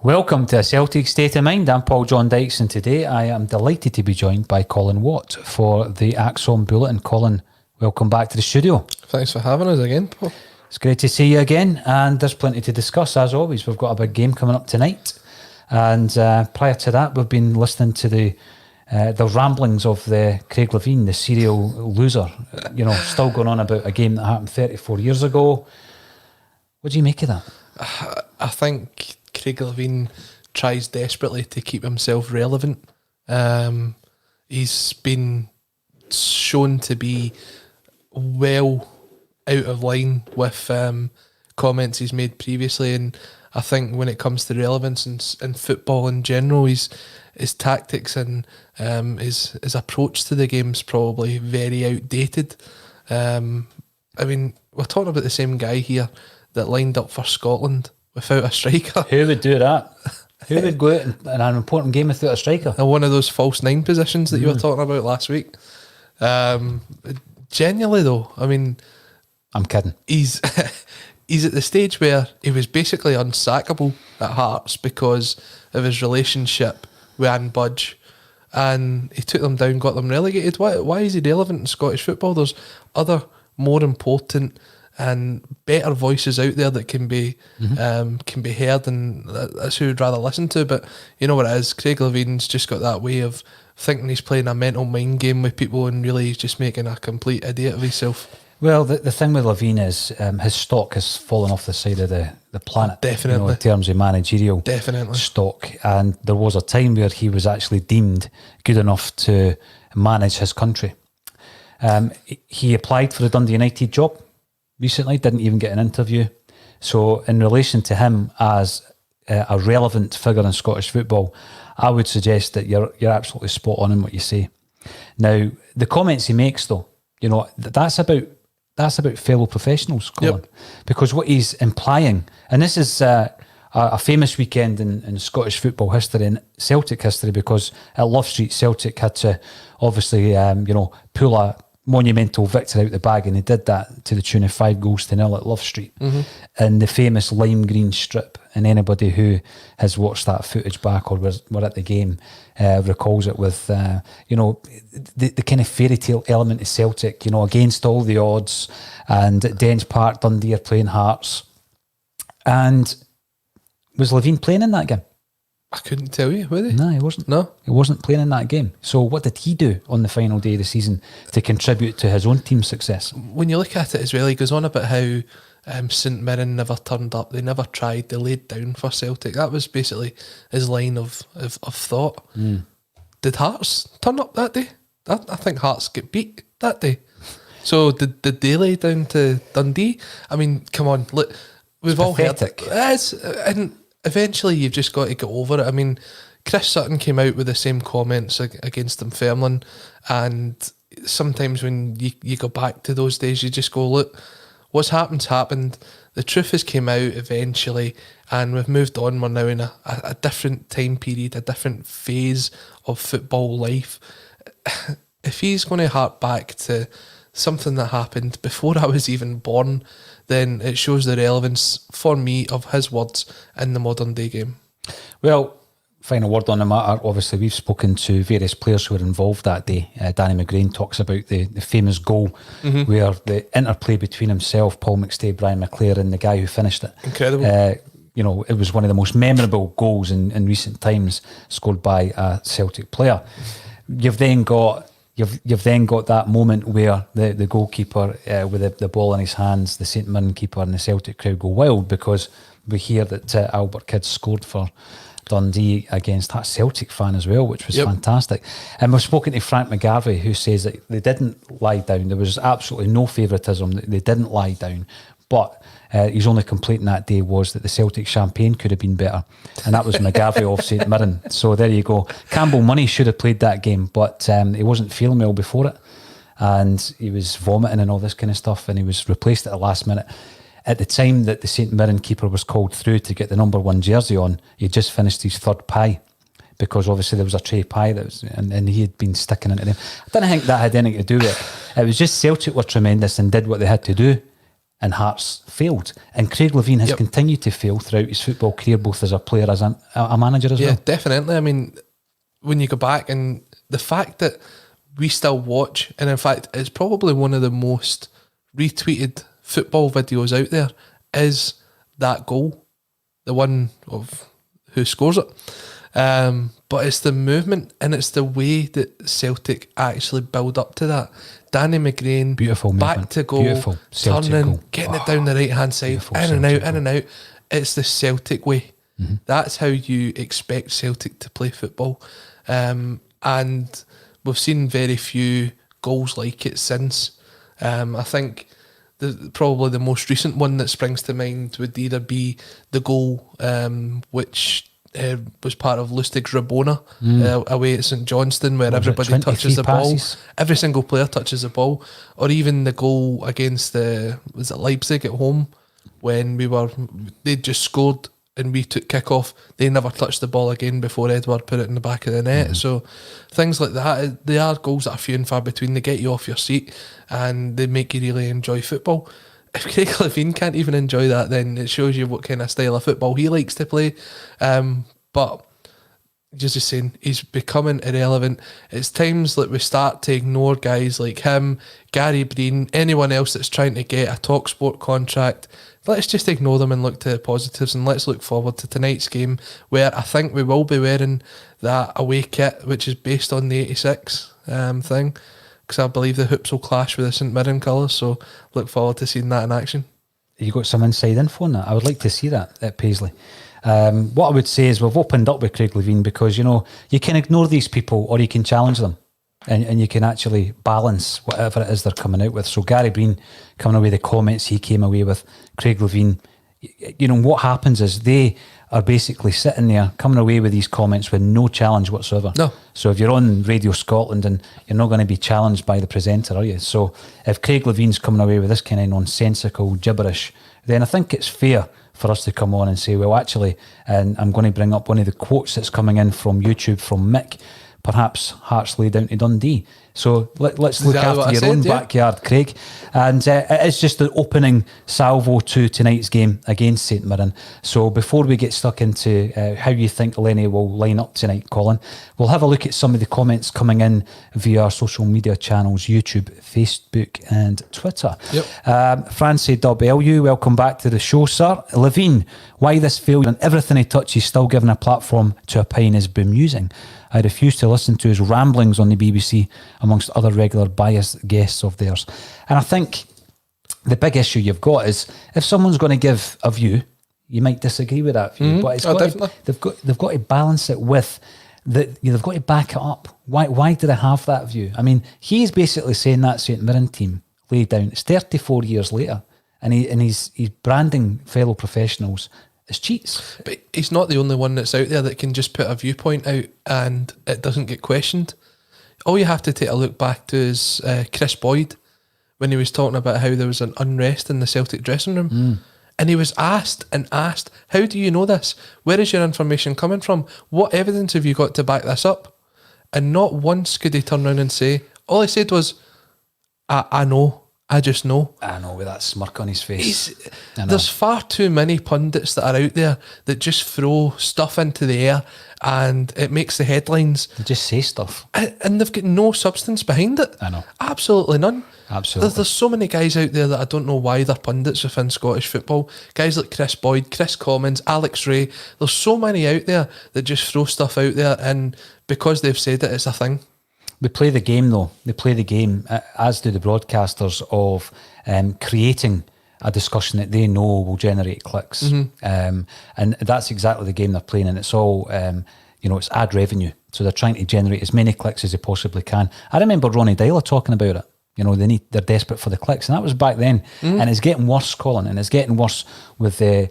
Welcome to A Celtic State of Mind. I'm Paul John Dykes, and today I am delighted to be joined by Colin Watt for the Axon Bulletin. Colin, welcome back to the studio. Thanks for having us again, Paul. It's great to see you again, and there's plenty to discuss as always. We've got a big game coming up tonight, and prior to that we've been listening to the ramblings of Craig Levein, the serial loser, still going on about a game that happened 34 years ago. What do you make of that? I think Craig Levein tries desperately to keep himself relevant. He's been shown to be well out of line with comments he's made previously, and I think when it comes to relevance in football in general, his tactics and his approach to the game's probably very outdated. I mean, we're talking about the same guy here that lined up for Scotland without a striker. Who would do that? Who would go out in an important game without a striker? One of those false nine positions that you were talking about last week. Genuinely though, I mean, I'm kidding. He's at the stage where he was basically unsackable at Hearts because of his relationship with Anne Budge, and he took them down, got them relegated. Why is he relevant in Scottish football? There's other more important and better voices out there that can be heard, and that's who we'd rather listen to. But you know what it is, Craig Levein's just got that way of thinking he's playing a mental mind game with people, and really he's just making a complete idiot of himself. Well, the thing with Levein is his stock has fallen off the side of the planet. Definitely. In terms of managerial stock. And there was a time where he was actually deemed good enough to manage his country. He applied for the Dundee United job recently, didn't even get an interview. So in relation to him as a relevant figure in Scottish football, I would suggest that you're absolutely spot on in what you say. Now, the comments he makes though, that's about fellow professionals, Colin. Yep. Because what he's implying, and this is a famous weekend in Scottish football history and Celtic history, because at Love Street, Celtic had to obviously pull a monumental victory out the bag, and they did that to the tune of 5-0 at Love Street in the famous lime green strip. And anybody who has watched that footage back or were at the game recalls it with the kind of fairy tale element of Celtic, against all the odds, and at Dens Park, Dundee are playing Hearts. And was Levein playing in that game? I couldn't tell you, was he? No, he wasn't. No? He wasn't playing in that game. So what did he do on the final day of the season to contribute to his own team's success? When you look at it as well, he goes on about how St Mirren never turned up, they never tried, they laid down for Celtic. That was basically his line of thought. Did Hearts turn up that day? I think Hearts get beat that day. So did they lay down to Dundee? I mean, come on, look, we've all heard it. And eventually you've just got to get over it. I mean, Chris Sutton came out with the same comments against Dunfermline, and sometimes when you go back to those days, you just go, look, what's happened's happened. The truth has came out eventually, and we've moved on. We're now in a different time period, a different phase of football life. If he's going to hark back to something that happened before I was even born, then it shows the relevance for me of his words in the modern day game. Well, final word on the matter. Obviously, we've spoken to various players who were involved that day. Danny McGrain talks about the famous goal where the interplay between himself, Paul McStay, Brian McClare, and the guy who finished it. Incredible. It was one of the most memorable goals in recent times scored by a Celtic player. You've then got that moment where the goalkeeper with the ball in his hands, the St Mirren keeper, and the Celtic crowd go wild because we hear that Albert Kidd scored for Dundee against that Celtic fan as well, which was fantastic. And we've spoken to Frank McGarvey, who says that they didn't lie down. There was absolutely no favouritism. They didn't lie down. But his only complaint that day was that the Celtic champagne could have been better. And that was McGarvey of St Mirren. So there you go. Campbell Money should have played that game, but he wasn't feeling well before it. And he was vomiting and all this kind of stuff, and he was replaced at the last minute. At the time that the St Mirren keeper was called through to get the number 1 jersey on, he had just finished his third pie, because obviously there was a tray pie that was, and he had been sticking into them. I don't think that had anything to do with it. It was just Celtic were tremendous and did what they had to do. and Hearts failed. And Craig Levein has continued to fail throughout his football career, both as a player, as a manager as well. Yeah, definitely. I mean, when you go back, and the fact that we still watch, and in fact, it's probably one of the most retweeted football videos out there, is that goal, the one of who scores it. But it's the movement and it's the way that Celtic actually build up to that. Danny McGrain, beautiful back movement. to goal, Beautiful Celtic turning, goal. getting it down the right hand side, in and out. It's the Celtic way. Mm-hmm. That's how you expect Celtic to play football. And we've seen very few goals like it since. I think probably the most recent one that springs to mind would either be the goal which was part of Lustig's Rabona away at St Johnstone, where everybody touches the passes? Ball. Every single player touches the ball. Or even the goal against Leipzig at home, when they'd just scored and we took kick-off. They never touched the ball again before Edward put it in the back of the net. Mm-hmm. So things like that, they are goals that are few and far between. They get you off your seat and they make you really enjoy football. If Craig Levein can't even enjoy that, then it shows you what kind of style of football he likes to play. But just saying, he's becoming irrelevant. It's times that we start to ignore guys like him, Gary Breen, anyone else that's trying to get a TalkSport contract. Let's just ignore them and look to the positives, and let's look forward to tonight's game, where I think we will be wearing that away kit, which is based on the 86 thing, because I believe the hoops will clash with the St Mirren colours, so look forward to seeing that in action. You got some inside info on that? I would like to see that at Paisley. What I would say is we've opened up with Craig Levein because, you can ignore these people or you can challenge them, and you can actually balance whatever it is they're coming out with. So Gary Breen coming away, the comments he came away with, Craig Levein, what happens is they are basically sitting there coming away with these comments with no challenge whatsoever. No. So if you're on Radio Scotland and you're not going to be challenged by the presenter, are you? So if Craig Levein's coming away with this kind of nonsensical gibberish, then I think it's fair for us to come on and say, well, actually, and I'm going to bring up one of the quotes that's coming in from YouTube from Mick, perhaps Hearts lay down to Dundee. So let's look after your own backyard, Craig. And it is just the opening salvo to tonight's game against St Mirren. So before we get stuck into how you think Lenny will line up tonight, Colin, we'll have a look at some of the comments coming in via our social media channels, YouTube, Facebook and Twitter. Yep. Francie WLU, welcome back to the show, sir. Levein, why this failure and everything he touches still given a platform to opine is bemusing. I refuse to listen to his ramblings on the BBC amongst other regular biased guests of theirs. And I think the big issue you've got is if someone's going to give a view, you might disagree with that view, but they've got to balance it with they've got to back it up. Why did I have that view? I mean, he's basically saying that St Mirren team laid down. It's 34 years later, and he's branding fellow professionals as cheats. But he's not the only one that's out there that can just put a viewpoint out and it doesn't get questioned. All you have to take a look back to is Chris Boyd, when he was talking about how there was an unrest in the Celtic dressing room. And he was asked, how do you know this? Where is your information coming from? What evidence have you got to back this up? And not once could he turn around and say, all he said was, I know. I just know. I know, with that smirk on his face. There's far too many pundits that are out there that just throw stuff into the air and it makes the headlines. They just say stuff. And they've got no substance behind it. I know. Absolutely none. Absolutely. There's so many guys out there that I don't know why they're pundits within Scottish football. Guys like Chris Boyd, Chris Commons, Alex Ray. There's so many out there that just throw stuff out there, and because they've said it, it's a thing. They play the game, though. They play the game, as do the broadcasters, of creating a discussion that they know will generate clicks. And that's exactly the game they're playing. And it's all, it's ad revenue. So they're trying to generate as many clicks as they possibly can. I remember Ronnie Dyler talking about it. They're desperate for the clicks. And that was back then. And it's getting worse, Colin. And it's getting worse with the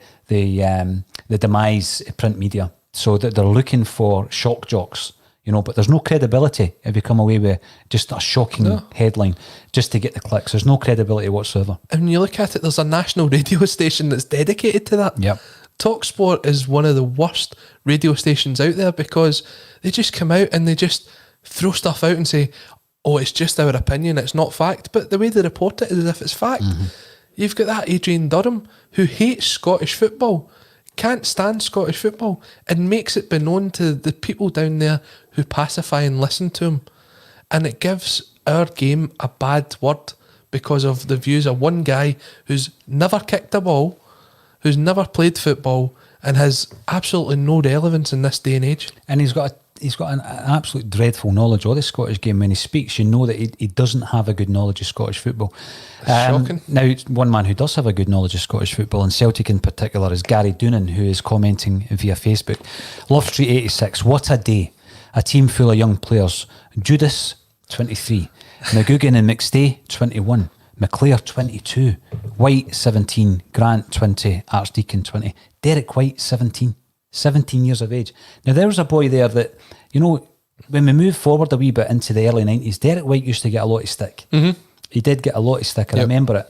demise of print media. So that they're looking for shock jocks. But there's no credibility if you come away with just a shocking headline just to get the clicks. There's no credibility whatsoever. And when you look at it, there's a national radio station that's dedicated to that. Yep. TalkSport is one of the worst radio stations out there because they just come out and they just throw stuff out and say, oh, it's just our opinion, it's not fact. But the way they report it is as if it's fact. You've got that Adrian Durham who hates Scottish football, can't stand Scottish football, and makes it be known to the people down there who pacify and listen to him. And it gives our game a bad word because of the views of one guy who's never kicked a ball, who's never played football, and has absolutely no relevance in this day and age. And he's got an absolute dreadful knowledge of the Scottish game. When he speaks, you know that he doesn't have a good knowledge of Scottish football. Shocking. Now, one man who does have a good knowledge of Scottish football, and Celtic in particular, is Gary Doonan, who is commenting via Facebook. Love Street 86, what a day. A team full of young players. Judas, 23. McGugan and McStay, 21. McClare, 22. White, 17. Grant, 20. Archdeacon, 20. Derek White, 17. 17 years of age. Now, there was a boy there that, when we move forward a wee bit into the early 90s, Derek White used to get a lot of stick. Mm-hmm. He did get a lot of stick, I remember it.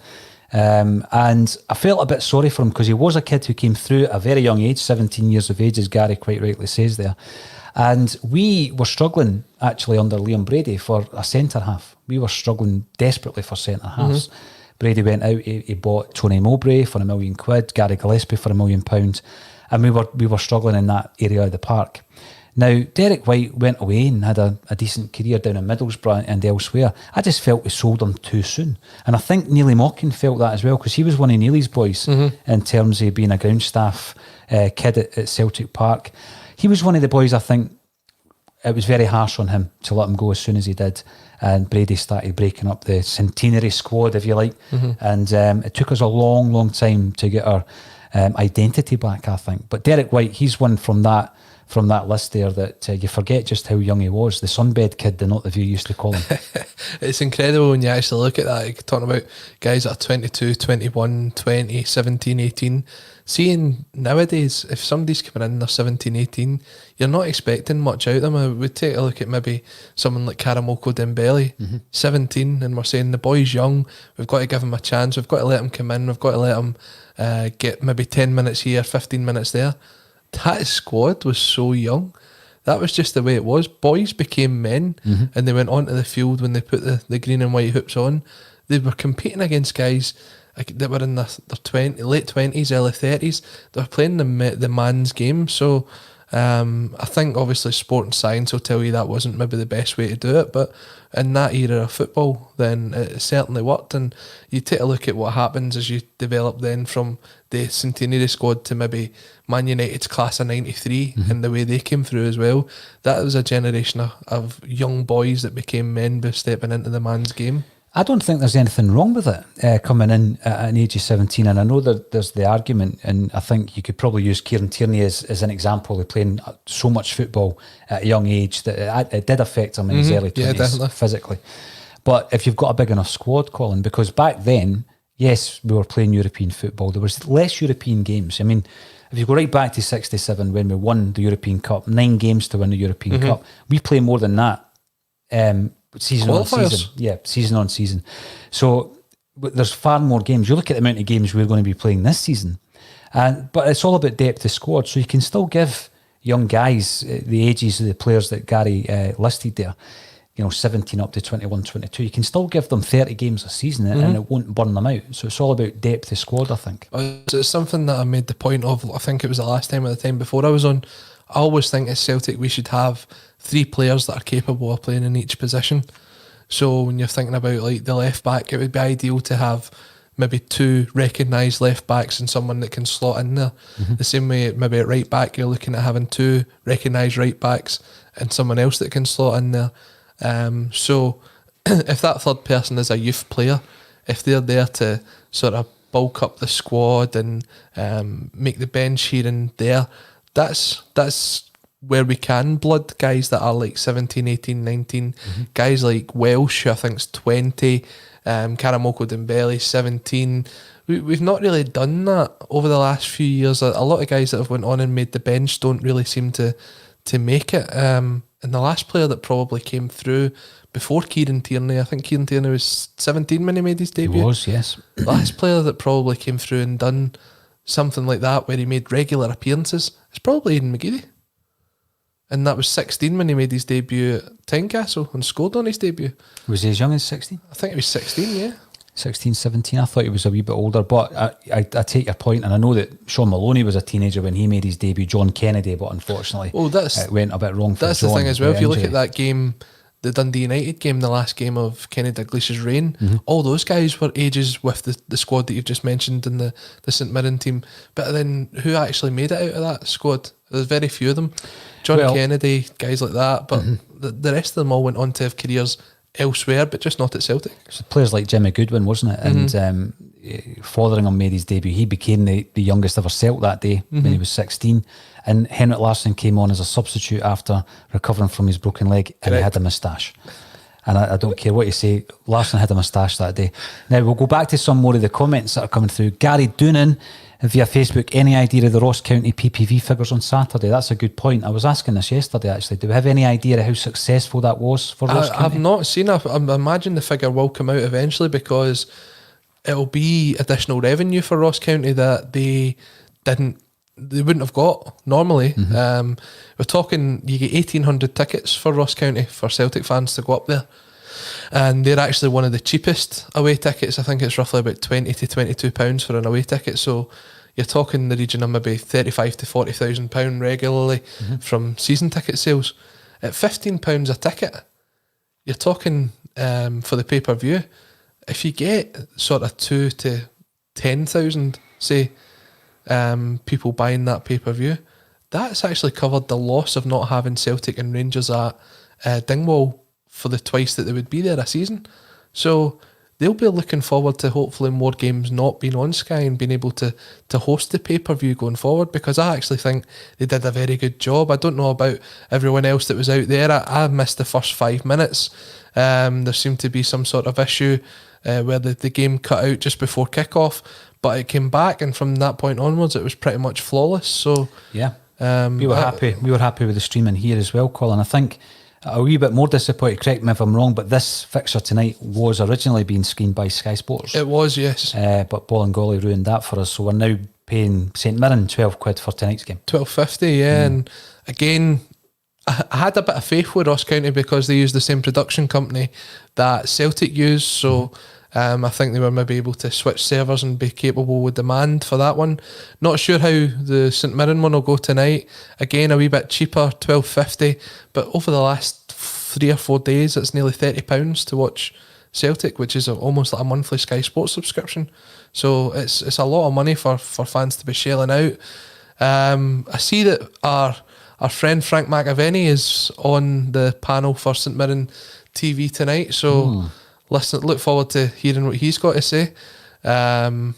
And I felt a bit sorry for him because he was a kid who came through at a very young age, 17 years of age, as Gary quite rightly says there. And we were struggling, actually, under Liam Brady for a centre-half. We were struggling desperately for centre-halves. Mm-hmm. Brady went out, he bought Tony Mowbray for £1 million, Gary Gillespie for £1 million, and we were struggling in that area of the park. Now, Derek White went away and had a decent career down in Middlesbrough and elsewhere. I just felt we sold him too soon. And I think Neely Mockin felt that as well, because he was one of Neely's boys in terms of being a ground staff kid at Celtic Park. He was one of the boys, I think, it was very harsh on him to let him go as soon as he did. And Brady started breaking up the centenary squad, if you like. Mm-hmm. And it took us a long, long time to get our identity back, I think. But Derek White, he's one from that list there that you forget just how young he was. The sunbed kid, the Not The View used to call him. It's incredible when you actually look at that. You're talking about guys that are 22, 21, 20, 17, 18. Seeing nowadays, if somebody's coming in, they're 17, 18, you're not expecting much out of them. I would take a look at maybe someone like Karamoko Dembele, 17, and we're saying the boy's young, we've got to give him a chance, we've got to let him come in, we've got to let him get maybe 10 minutes here, 15 minutes there. That squad was so young. That was just the way it was. Boys became men, and they went onto the field when they put the green and white hoops on. They were competing against guys that were in their late 20s, early 30s. They were playing the man's game. So I think obviously sport and science will tell you that wasn't maybe the best way to do it, but in that era of football, then it certainly worked. And you take a look at what happens as you develop then from the centenary squad to maybe Man United's class of 93 and the way they came through as well. That was a generation of young boys that became men by stepping into the man's game. I don't think there's anything wrong with it coming in at an age of 17, and I know that there's the argument, and I think you could probably use Kieran Tierney as an example of playing so much football at a young age that it did affect him in his early 20s physically. But if you've got a big enough squad, Colin, because back then, yes, we were playing European football, there was less European games. I mean, if you go right back to 67 when we won the European Cup, 9 games to win the European Cup, we play more than that. Season on season. So there's far more games. You look at the amount of games we're going to be playing this season, but it's all about depth of squad. So you can still give young guys the ages of the players that Gary listed there, 17 up to 21, 22. You can still give them 30 games a season and it won't burn them out. So it's all about depth of squad, I think. It's something that I made the point of, I think it was the last time or the time before I was on. I always think at Celtic we should have 3 players that are capable of playing in each position. So when you're thinking about like the left back, it would be ideal to have maybe 2 recognised left backs and someone that can slot in there. The same way maybe at right back you're looking at having 2 recognised right backs and someone else that can slot in there. So if that third person is a youth player, if they're there to sort of bulk up the squad and make the bench here and there, that's where we can blood guys that are like 17, 18, 19, guys like Welsh, who I think's 20, Karamoko Dembele, 17. We've not really done that over the last few years. A lot of guys that have went on and made the bench don't really seem to make it. And the last player that probably came through before Kieran Tierney, I think Kieran Tierney was 17 when he made his debut. He was, yes. The last player that probably came through and done something like that where he made regular appearances is probably Aidan McGeady. And that was 16 when he made his debut at Tynecastle and scored on his debut. Was he as young as 16? I think he was 16, yeah. 16, 17. I thought he was a wee bit older, but I take your point, and I know that Sean Maloney was a teenager when he made his debut. John Kennedy, but unfortunately, it went a bit wrong for John. That's the thing as well. If you look injury. at that game, the Dundee United game, the last game of Kenny Dalglish's reign, all those guys were ages with the squad that you've just mentioned in the St Mirren team. But then who actually made it out of that squad? There's very few of them. John Kennedy, guys like that. But the rest of them all went on to have careers elsewhere, but just not at Celtic. So players like Jimmy Goodwin, wasn't it? And Fotheringham made his debut. He became the youngest ever Celt that day when he was 16. And Henrik Larsson came on as a substitute after recovering from his broken leg, and he had a moustache. And I don't care what you say, Larsson had a moustache that day. Now we'll go back to some more of the comments that are coming through. Gary Doonan via Facebook, any idea of the Ross County PPV figures on Saturday? That's a good point. I was asking this yesterday actually. Do we have any idea of how successful that was for Ross County? I've not seen it. I imagine the figure will come out eventually, because it'll be additional revenue for Ross County that they wouldn't have got normally. We're talking, you get 1,800 tickets for Ross County for Celtic fans to go up there, and they're actually one of the cheapest away tickets. I think it's roughly about £20 to £22 for an away ticket, so you're talking the region of maybe £35,000 to £40,000 regularly from season ticket sales. At £15 a ticket, you're talking for the pay-per-view, if you get sort of 2 to 10,000 say people buying that pay-per-view, that's actually covered the loss of not having Celtic and Rangers at Dingwall for the twice that they would be there a season. So they'll be looking forward to hopefully more games not being on Sky and being able to host the pay-per-view going forward, because I actually think they did a very good job. I don't know about everyone else that was out there. I missed the first 5 minutes. There seemed to be some sort of issue where the game cut out just before kick-off, but it came back, and from that point onwards it was pretty much flawless. So yeah, we were happy. We were happy with the streaming here as well, Colin. I think a wee bit more disappointed, correct me if I'm wrong, but this fixture tonight was originally being screened by Sky Sports. It was, yes. But Bolingoli ruined that for us, so we're now paying St Mirren £12 for tonight's game. £12.50, yeah. And again, I had a bit of faith with Ross County because they use the same production company that Celtic use, so I think they were maybe able to switch servers and be capable with demand for that one. Not sure how the St Mirren one will go tonight. Again, a wee bit cheaper, £12.50, but over the last 3 or 4 days it's nearly £30 to watch Celtic, which is almost like a monthly Sky Sports subscription. So it's a lot of money for fans to be shelling out. I see that our friend Frank McAvenny is on the panel for St Mirren TV tonight, so look forward to hearing what he's got to say. And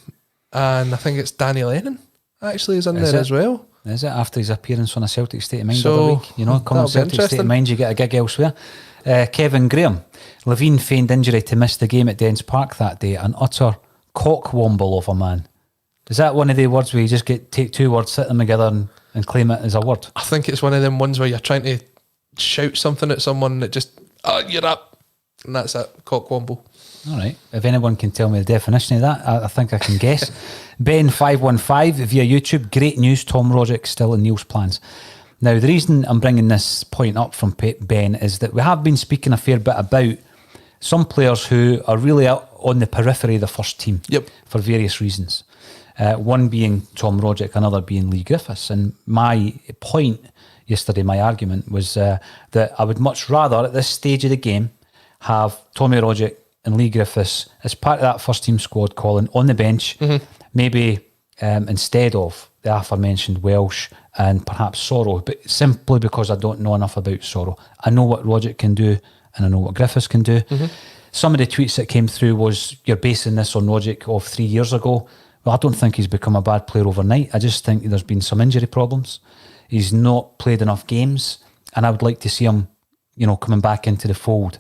I think it's Danny Lennon actually is in there as well. Is it? After his appearance on a Celtic State of Mind So, the other week? You know, come on Celtic State of Mind, you get a gig elsewhere. Kevin Graham, Levein feigned injury to miss the game at Dens Park that day. An utter cockwomble of a man. Is that one of the words where you just take 2 words, sit them together and claim it as a word? I think it's one of them ones where you're trying to shout something at someone that just, you're up. And that's it, cockwomble. All right. If anyone can tell me the definition of that, I think I can guess. Ben515 via YouTube. Great news. Tom Roderick still in Neil's plans. Now, the reason I'm bringing this point up from Ben is that we have been speaking a fair bit about some players who are really out on the periphery of the first team for various reasons. One being Tom Roderick, another being Lee Griffiths. And my point yesterday, my argument was that I would much rather at this stage of the game have Tommy Roderick and Lee Griffiths as part of that first team squad, Colin, on the bench, maybe instead of the aforementioned Welsh and perhaps Sorrow, but simply because I don't know enough about Sorrow. I know what Roderick can do and I know what Griffiths can do. Some of the tweets that came through was, you're basing this on Roderick of 3 years ago. Well, I don't think he's become a bad player overnight. I just think there's been some injury problems. He's not played enough games, and I would like to see him, coming back into the fold.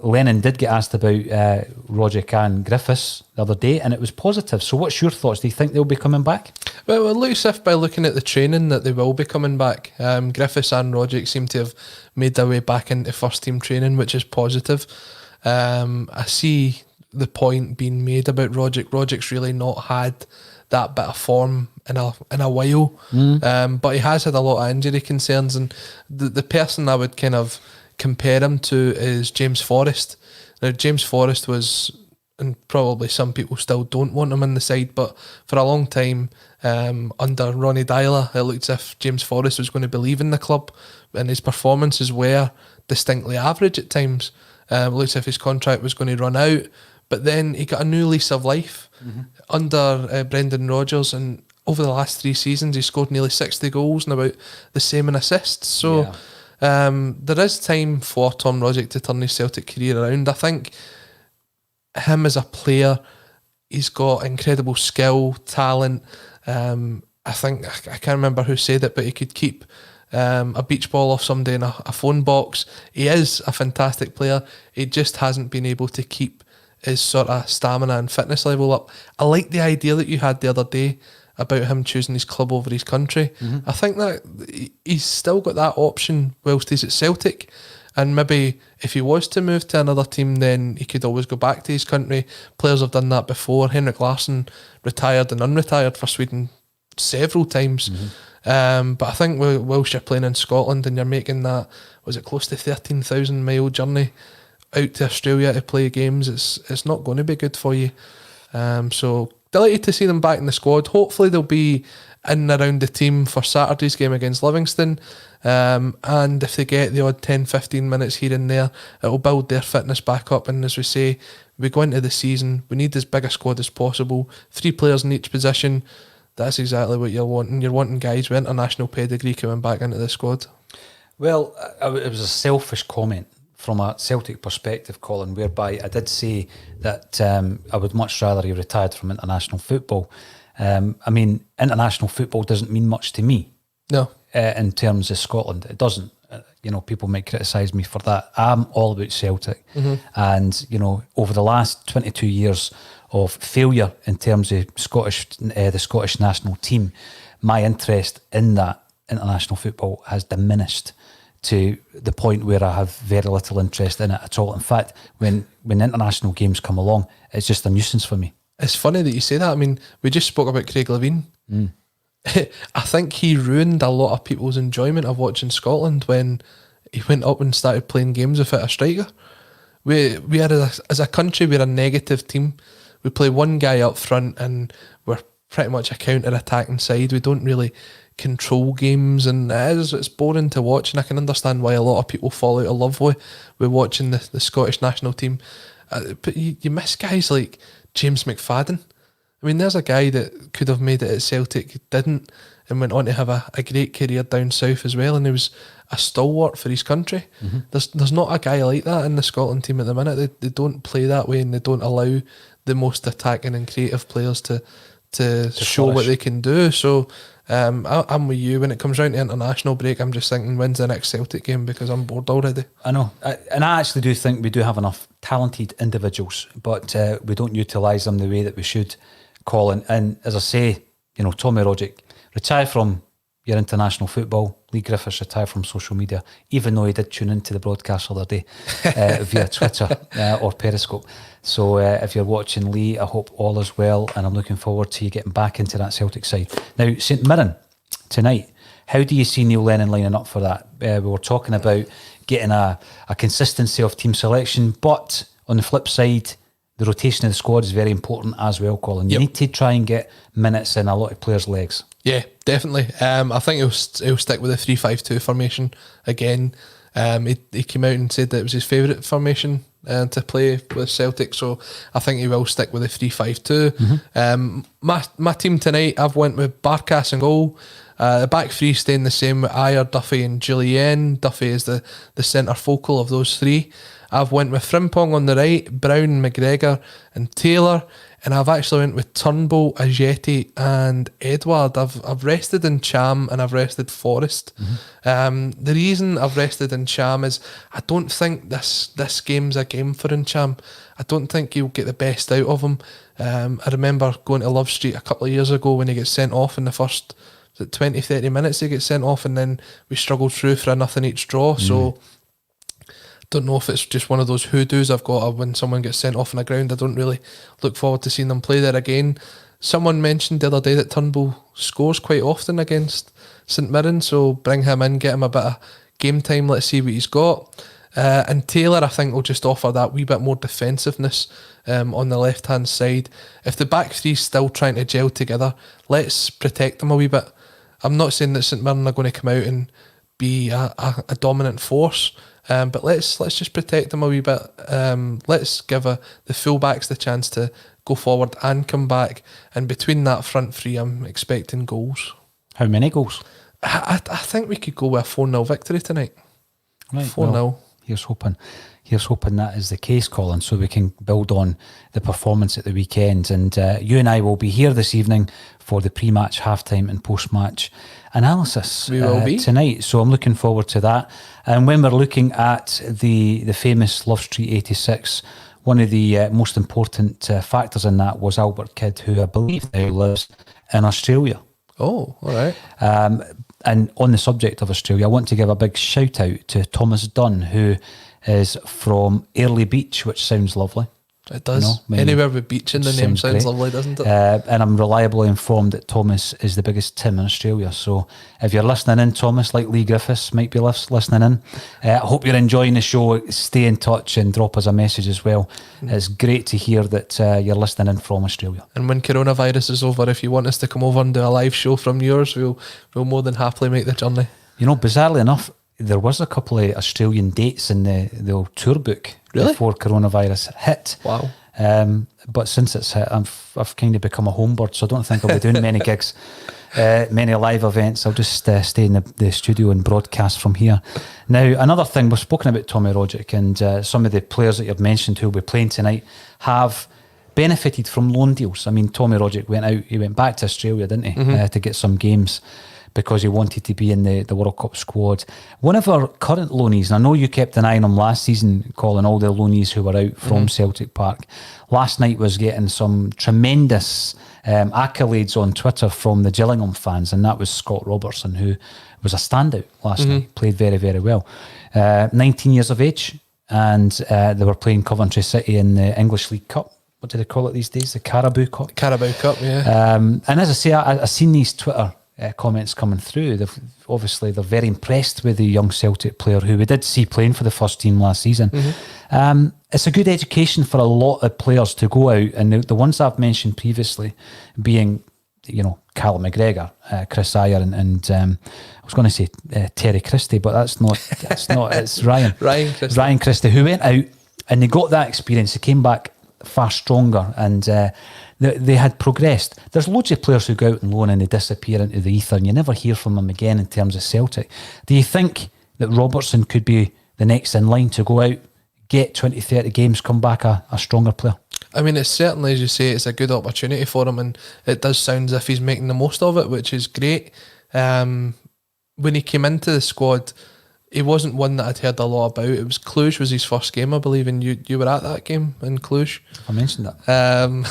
Lennon did get asked about Roderick and Griffiths the other day, and it was positive. So what's your thoughts? Do you think they'll be coming back? Well, it looks if by looking at the training that they will be coming back. Griffiths and Roderick seem to have made their way back into first team training, which is positive. I see the point being made about Roderick. Roderick's really not had that bit of form in a while, but he has had a lot of injury concerns, and the person I would kind of compare him to is James Forrest. Now, James Forrest was and probably some people still don't want him in the side, but for a long time, under Ronnie Dyler, it looked as if James Forrest was going to be leaving the club, and his performances were distinctly average at times. It looked as if his contract was going to run out, but then he got a new lease of life under Brendan Rodgers, and over the last 3 seasons, he scored nearly 60 goals and about the same in assists. So there is time for Tom Rogic to turn his Celtic career around. I think him as a player, he's got incredible skill, talent. I think, I can't remember who said it, but he could keep a beach ball off somebody in a phone box. He is a fantastic player. He just hasn't been able to keep his sort of stamina and fitness level up. I like the idea that you had the other day about him choosing his club over his country. I think that he's still got that option whilst he's at Celtic, and maybe if he was to move to another team, then he could always go back to his country. Players have done that before. Henrik Larsson retired and unretired for Sweden several times. But I think whilst you're playing in Scotland and you're making that, was it close to 13,000 mile journey out to Australia to play games, it's not going to be good for you. So delighted to see them back in the squad. Hopefully they'll be in and around the team for Saturday's game against Livingston, and if they get the odd 10-15 minutes here and there, it'll build their fitness back up. And as we say, we go into the season, we need as big a squad as possible, 3 players in each position. That's exactly what you're wanting. You're wanting guys with international pedigree coming back into the squad. Well, it was a selfish comment from a Celtic perspective, Colin, whereby I did say that I would much rather he retired from international football. I mean, international football doesn't mean much to me. No. In terms of Scotland, it doesn't. People might criticise me for that. I'm all about Celtic. And, over the last 22 years of failure in terms of the Scottish national team, my interest in that international football has diminished to the point where I have very little interest in it at all. In fact, when international games come along, it's just a nuisance for me. It's funny that you say that. I mean, we just spoke about Craig Levein. I think he ruined a lot of people's enjoyment of watching Scotland when he went up and started playing games without a striker. We are, as a country, we're a negative team. We play one guy up front and we're pretty much a counter-attacking side. We don't really control games, and it's boring to watch, and I can understand why a lot of people fall out of love with watching the Scottish national team. But you miss guys like James McFadden. I mean, there's a guy that could have made it at Celtic, didn't, and went on to have a great career down south as well, and he was a stalwart for his country. There's not a guy like that in the Scotland team at the minute. They don't play that way, and they don't allow the most attacking and creative players to show what they can do. So I'm with you. When it comes round to international break, I'm just thinking, when's the next Celtic game, because I'm bored already. I know. And I actually do think we do have enough talented individuals, but we don't utilise them the way that we should, Colin. And as I say, Tommy Rogic, retire from your international football. Lee Griffiths retired from social media, even though he did tune into the broadcast the other day via Twitter or Periscope. So if you're watching, Lee, I hope all is well, and I'm looking forward to you getting back into that Celtic side. Now, St Mirren tonight, how do you see Neil Lennon lining up for that? We were talking about getting a consistency of team selection, but on the flip side, the rotation of the squad is very important as well, Colin. You need to try and get minutes in a lot of players' legs. Yeah, definitely. I think he'll stick with the 3-5-2 formation again. He came out and said that it was his favourite formation to play with Celtic, so I think he will stick with the 3-5-2. My team tonight, I've went with Barkas and goal. The back three staying the same with Ayer, Duffy and Jullien. Duffy is the centre focal of those three. I've went with Frimpong on the right, Brown, McGregor and Taylor, and I've actually went with Turnbull, Ajeti and Edward. I've rested in Cham and I've rested Forrest. The reason I've rested in Cham is I don't think this game's a game for Cham. I don't think he'll get the best out of him. I remember going to Love Street a couple of years ago when he gets sent off in the first 20-30 minutes. He gets sent off, and then we struggled through for a nothing each draw. So don't know if it's just one of those hoodoos I've got when someone gets sent off on the ground. I don't really look forward to seeing them play there again. Someone mentioned the other day that Turnbull scores quite often against St Mirren, so bring him in, get him a bit of game time, let's see what he's got. And Taylor, I think, will just offer that wee bit more defensiveness on the left-hand side. If the back three's still trying to gel together, let's protect them a wee bit. I'm not saying that St Mirren are going to come out and be a dominant force, but let's just protect them a wee bit. Let's give the full-backs the chance to go forward and come back. And between that front three, I'm expecting goals. How many goals? I think we could go with a 4-0 victory tonight. Right, 4-0. Well, here's hoping that is the case, Colin, so we can build on the performance at the weekend. And you and I will be here this evening for the pre-match, halftime and post-match analysis We will be tonight. So I'm looking forward to that. And when we're looking at the famous Love Street 86, one of the most important factors in that was Albert Kidd, who I believe now lives in Australia. Oh, all right. And on the subject of Australia, I want to give a big shout out to Thomas Dunn, who is from Airlie Beach, which sounds lovely. It does. Anywhere with beach in the name sounds lovely, doesn't it? And I'm reliably informed that Thomas is the biggest Tim in Australia. So if you're listening in, Thomas, like Lee Griffiths might be listening in, I hope you're enjoying the show. Stay in touch and drop us a message as well. It's great to hear that you're listening in from Australia. And when coronavirus is over, if you want us to come over and do a live show from yours, we'll more than happily make the journey. You know, bizarrely enough, there was a couple of Australian dates in the old tour book before coronavirus hit. Wow. But since it's hit, I've kind of become a homebird, so I don't think I'll be doing many gigs, many live events. I'll just stay in the studio and broadcast from here. Now, another thing, we've spoken about Tommy Rogic, and some of the players that you've mentioned who will be playing tonight have benefited from loan deals. I mean, Tommy Rogic went back to Australia, didn't he, to get some games, because he wanted to be in the World Cup squad. One of our current loanees, and I know you kept an eye on him last season, Colin, all the loanees who were out from Celtic Park, last night was getting some tremendous accolades on Twitter from the Gillingham fans, and that was Scott Robertson, who was a standout last night, played very, very well. 19 years of age, and they were playing Coventry City in the English League Cup. What do they call it these days? The Carabao Cup? Carabao Cup, yeah. And as I say, I've seen these Twitter comments coming through. They're very impressed with the young Celtic player who we did see playing for the first team last season. It's a good education for a lot of players to go out, and the ones I've mentioned previously being, Callum McGregor, Chris Ayer, and I was going to say Terry Christie, but that's not. It's Ryan. Ryan Christie, who went out and they got that experience. They came back far stronger, and they had progressed. There's loads of players who go out and loan and they disappear into the ether and you never hear from them again in terms of Celtic. Do you think that Robertson could be the next in line to go out, get 20, 30 games, come back a stronger player? I mean, it's certainly, as you say, it's a good opportunity for him, and it does sound as if he's making the most of it, which is great. When he came into the squad, he wasn't one that I'd heard a lot about. It was Cluj was his first game, I believe, and you were at that game in Cluj. I mentioned that.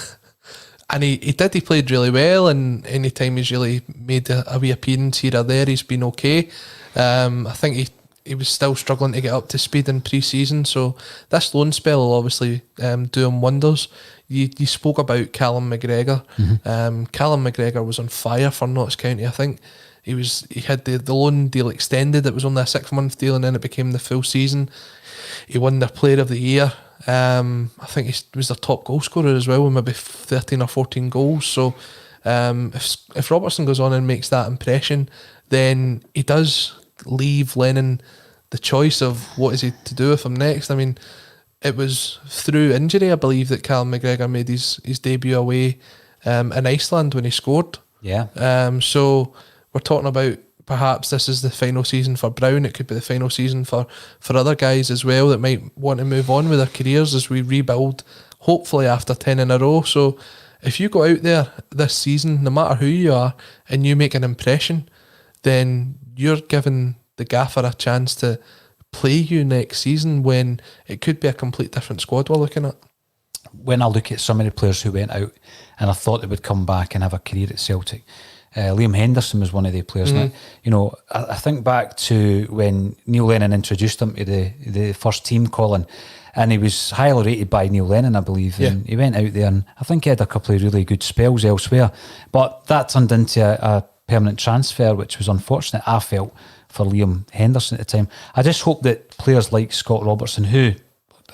And he played really well, and any time he's really made a wee appearance here or there, he's been okay. I think he was still struggling to get up to speed in pre-season, so this loan spell will obviously do him wonders. You spoke about Callum McGregor. Callum McGregor was on fire for Notts County. I think he had the loan deal extended. It was only a 6-month deal, and then it became the full season. He won their Player of the Year. I think he was their top goal scorer as well, with maybe 13 or 14 goals. So if Robertson goes on and makes that impression, then he does leave Lennon the choice of what is he to do with him next. I mean, it was through injury, I believe, that Callum McGregor made his debut away in Iceland when he scored. Yeah. So we're talking about perhaps this is the final season for Brown. It could be the final season for other guys as well that might want to move on with their careers as we rebuild, hopefully after 10 in a row. So if you go out there this season, no matter who you are, and you make an impression, then you're giving the gaffer a chance to play you next season when it could be a complete different squad we're looking at. When I look at some of the players who went out and I thought they would come back and have a career at Celtic, Liam Henderson was one of the players. Now, I think back to when Neil Lennon introduced him to the first team, Colin, and he was highly rated by Neil Lennon, I believe. And he went out there, and I think he had a couple of really good spells elsewhere. But that turned into a permanent transfer, which was unfortunate, I felt, for Liam Henderson at the time. I just hope that players like Scott Robertson, who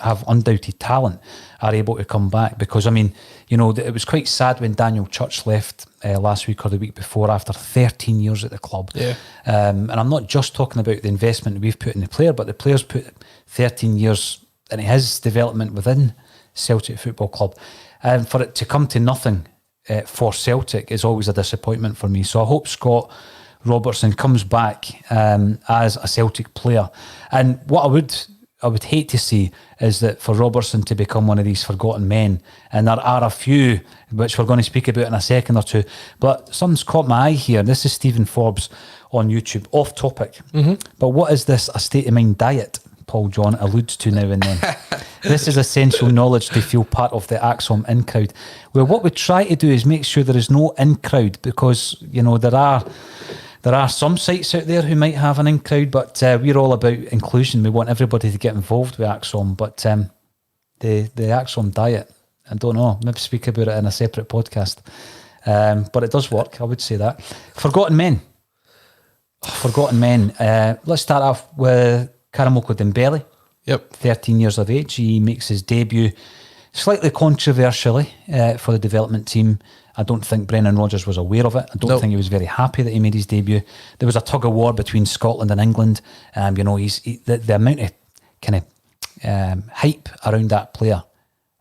have undoubted talent, are able to come back, because I mean, you know, it was quite sad when Daniel Church left last week or the week before after 13 years at the club. And I'm not just talking about the investment we've put in the player, but the player's put 13 years in his development within Celtic Football Club, and for it to come to nothing for Celtic is always a disappointment for me. So I hope Scott Robertson comes back as a Celtic player. And what I would hate to see is that for Robertson to become one of these forgotten men, and there are a few which we're going to speak about in a second or two, but something's caught my eye here. This is Stephen Forbes on YouTube, off topic. But what is this a state of mind diet Paul John alludes to now and then? This is essential knowledge to feel part of the Axom in crowd. Well, what we try to do is make sure there is no in crowd, because you know there are some sites out there who might have an in crowd, but we're all about inclusion. We want everybody to get involved with Axom. But the Axom diet, I don't know, maybe speak about it in a separate podcast. But it does work, I would say that. Forgotten men. Let's start off with Karamoko Dembele. 13 years of age. He makes his debut slightly controversially for the development team. I don't think Brendan Rodgers was aware of it. I don't think he was very happy that he made his debut. There was a tug of war between Scotland and England. You know, the amount of kind of hype around that player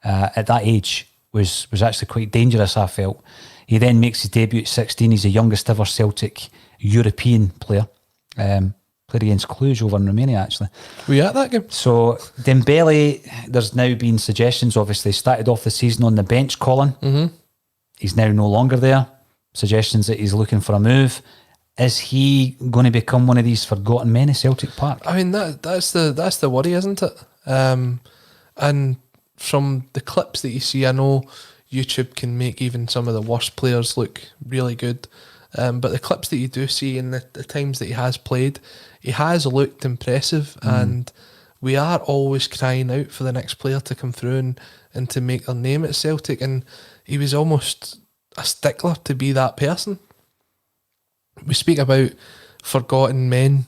at that age was actually quite dangerous, I felt. He then makes his debut at 16. He's the youngest ever Celtic European player. Played against Cluj over in Romania, actually. Were you at that game? So Dembele, there's now been suggestions, obviously, started off the season on the bench, Colin. He's now no longer there. Suggestions that he's looking for a move. Is he going to become one of these forgotten men at Celtic Park? I mean, that's the worry, isn't it? And from the clips that you see, I know YouTube can make even some of the worst players look really good. But the clips that you do see in the times that he has played, he has looked impressive, and we are always crying out for the next player to come through and to make their name at Celtic, and he was almost a stickler to be that person. We speak about forgotten men.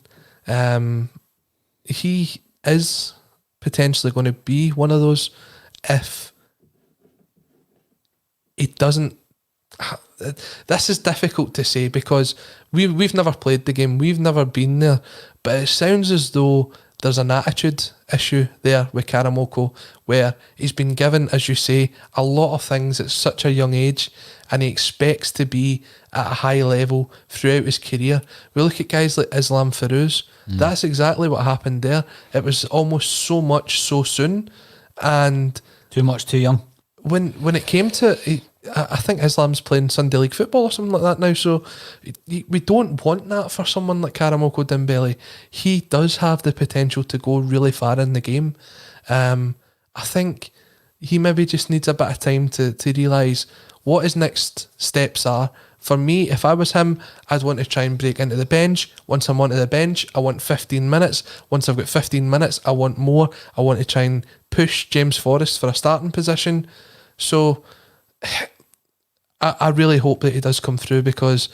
He is potentially going to be one of those if he doesn't. This is difficult to say because we've never played the game, we've never been there, but it sounds as though there's an attitude issue there with Karamoko, where he's been given, as you say, a lot of things at such a young age, and he expects to be at a high level throughout his career. We look at guys like Islam Feruz. That's exactly what happened there. It was almost so much so soon, and too much too young. When it came to it, I think Islam's playing Sunday League football or something like that now, so we don't want that for someone like Karamoko Dembele. He does have the potential to go really far in the game. I think he maybe just needs a bit of time to realise what his next steps are. For me, if I was him, I'd want to try and break into the bench. Once I'm onto the bench, I want 15 minutes. Once I've got 15 minutes, I want more. I want to try and push James Forrest for a starting position. So I really hope that he does come through, because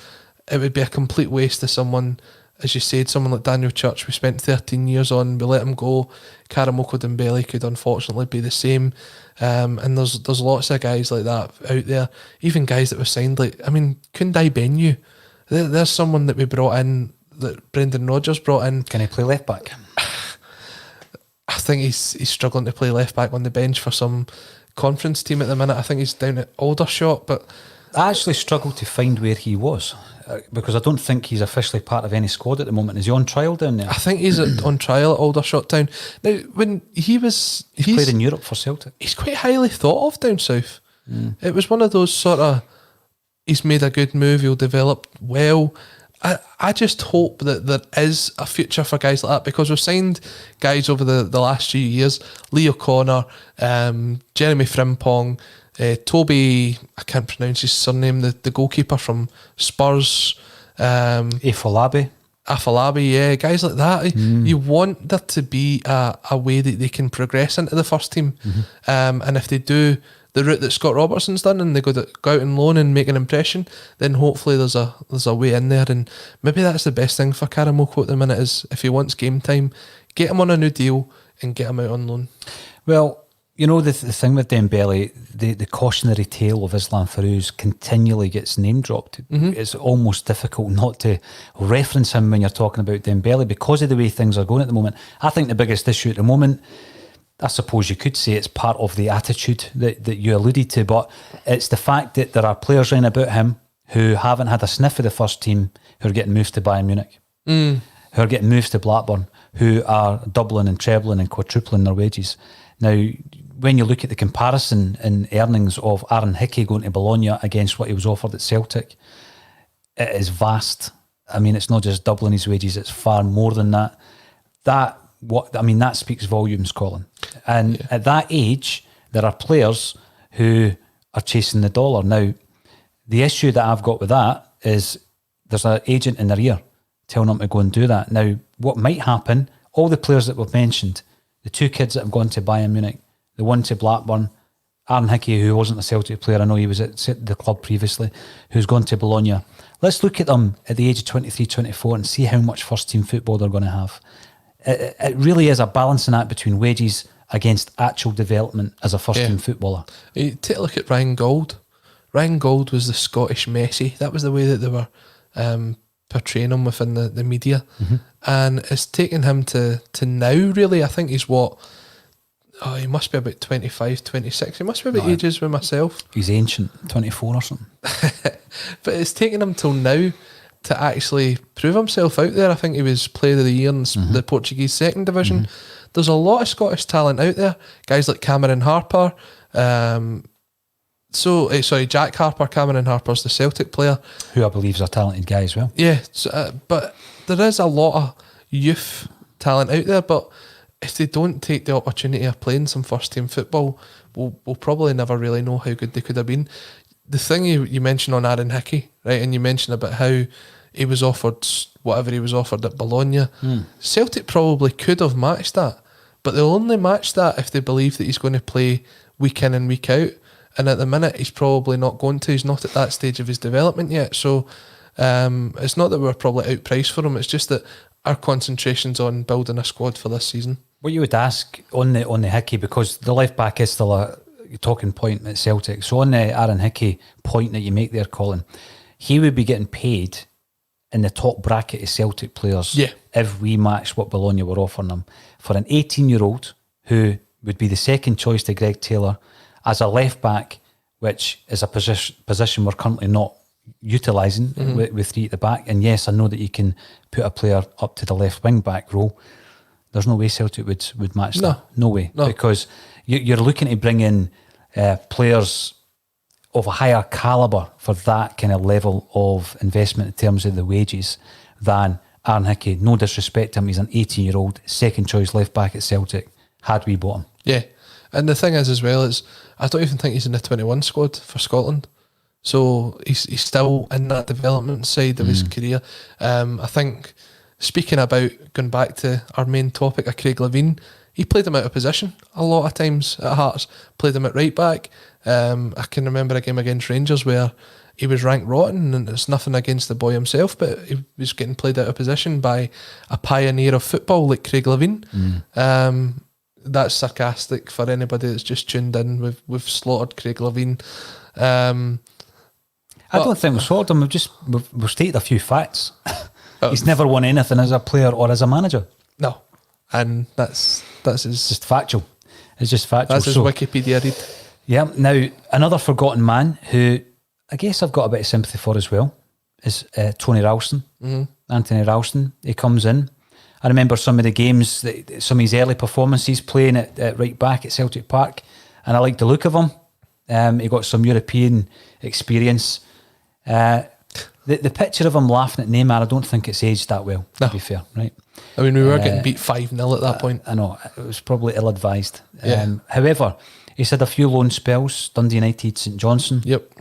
it would be a complete waste of someone, as you said, someone like Daniel Church. We spent 13 years on, we let him go. Karamoko Dembele could unfortunately be the same. And there's lots of guys like that out there, even guys that were signed, like, I mean, Kundai Benyu. There's someone that we brought in, that Brendan Rodgers brought in. Can he play left back? I think he's struggling to play left back on the bench for some conference team at the minute. I think he's down at Aldershot, but I actually struggled to find where he was, because I don't think he's officially part of any squad at the moment. Is he on trial down there? I think he's on trial at Aldershot Town. Now, when he's played in Europe for Celtic. He's quite highly thought of down south. It was one of those sort of, he's made a good move, he'll develop well. I just hope that there is a future for guys like that, because we've signed guys over the last few years. Lee O'Connor, Jeremy Frimpong, Toby, I can't pronounce his surname, the goalkeeper from Spurs. Afolabi, yeah, guys like that. You want there to be a way that they can progress into the first team. And if they do, the route that Scott Robertson's done, and they go out on loan and make an impression, then hopefully there's a way in there. And maybe that's the best thing for Karamoko at the minute, is if he wants game time, get him on a new deal and get him out on loan. Well, you know, the thing with Dembele, the cautionary tale of Islam Farouz continually gets name dropped. It's almost difficult not to reference him when you're talking about Dembele because of the way things are going at the moment. I think the biggest issue at the moment, I suppose you could say it's part of the attitude that you alluded to, but it's the fact that there are players round about him who haven't had a sniff of the first team, who are getting moved to Bayern Munich, who are getting moved to Blackburn, who are doubling and trebling and quadrupling their wages. Now, when you look at the comparison in earnings of Aaron Hickey going to Bologna against what he was offered at Celtic, it is vast. I mean, it's not just doubling his wages, it's far more than that. That speaks volumes, Colin. And at that age, there are players who are chasing the dollar. Now, the issue that I've got with that is there's an agent in their ear telling them to go and do that. Now, what might happen, all the players that we've mentioned, the two kids that have gone to Bayern Munich, the one to Blackburn, Aaron Hickey, who wasn't a Celtic player, I know he was at the club previously, who's gone to Bologna. Let's look at them at the age of 23, 24 and see how much first team football they're going to have. It really is a balancing act between wages against actual development as a first team footballer. You take a look at Ryan Gauld. Ryan Gauld was the Scottish Messi. That was the way that they were portraying him within the media. And it's taken him to now, really. I think he's he must be about 25, 26. He must be about ages with myself. He's ancient, 24 or something. But it's taken him till now to actually prove himself out there. I think he was Player of the Year in the Portuguese second division. There's a lot of Scottish talent out there. Guys like Cameron Harper. Jack Harper. Cameron Harper's the Celtic player. Who I believe is a talented guy as well. Yeah, but there is a lot of youth talent out there, but if they don't take the opportunity of playing some first team football, we'll probably never really know how good they could have been. The thing you mentioned on Aaron Hickey, right, and you mentioned about how he was offered whatever he was offered at Bologna. Celtic probably could have matched that, but they'll only match that if they believe that he's going to play week in and week out. And at the minute, he's probably not going to. He's not at that stage of his development yet. So it's not that we're probably outpriced for him. It's just that our concentration's on building a squad for this season. What you would ask on the Hickey, because the left back is still a talking point at Celtic. So on the Aaron Hickey point that you make there, Colin, he would be getting paid in the top bracket of Celtic players if we matched what Bologna were offering him. For an 18-year-old who would be the second choice to Greg Taylor as a left back, which is a position we're currently not utilising with three at the back. And yes, I know that you can put a player up to the left wing back role. There's no way Celtic would match that. No way. No. Because you're looking to bring in players of a higher calibre for that kind of level of investment in terms of the wages than Aaron Hickey. No disrespect to him, he's an 18-year-old second choice left back at Celtic. Had we bought him? Yeah. And the thing is as well is I don't even think he's in the 21 squad for Scotland. So he's still in that development side of his career. I think, speaking about going back to our main topic of Craig Levein, he played him out of position a lot of times at Hearts, played him at right back. I can remember a game against Rangers where he was ranked rotten, and it's nothing against the boy himself, but he was getting played out of position by a pioneer of football like Craig Levein. That's sarcastic for anybody that's just tuned in. We've slaughtered Craig Levein. I don't think we've slaughtered him. We've stated a few facts. He's never won anything as a player or as a manager. No, and that's his just factual. It's just factual. That's his Wikipedia read. Yeah. Now another forgotten man who I guess I've got a bit of sympathy for as well is Tony Rowelson. Anthony Rowelson. He comes in. I remember some of the games, some of his early performances playing at right back at Celtic Park, and I like the look of him. He got some European experience. The picture of him laughing at Neymar, I don't think it's aged that well, to be fair, right? I mean, we were getting beat 5-0 at that point. I know, it was probably ill-advised. However, he's had a few loan spells, Dundee United, St Johnstone. Yep.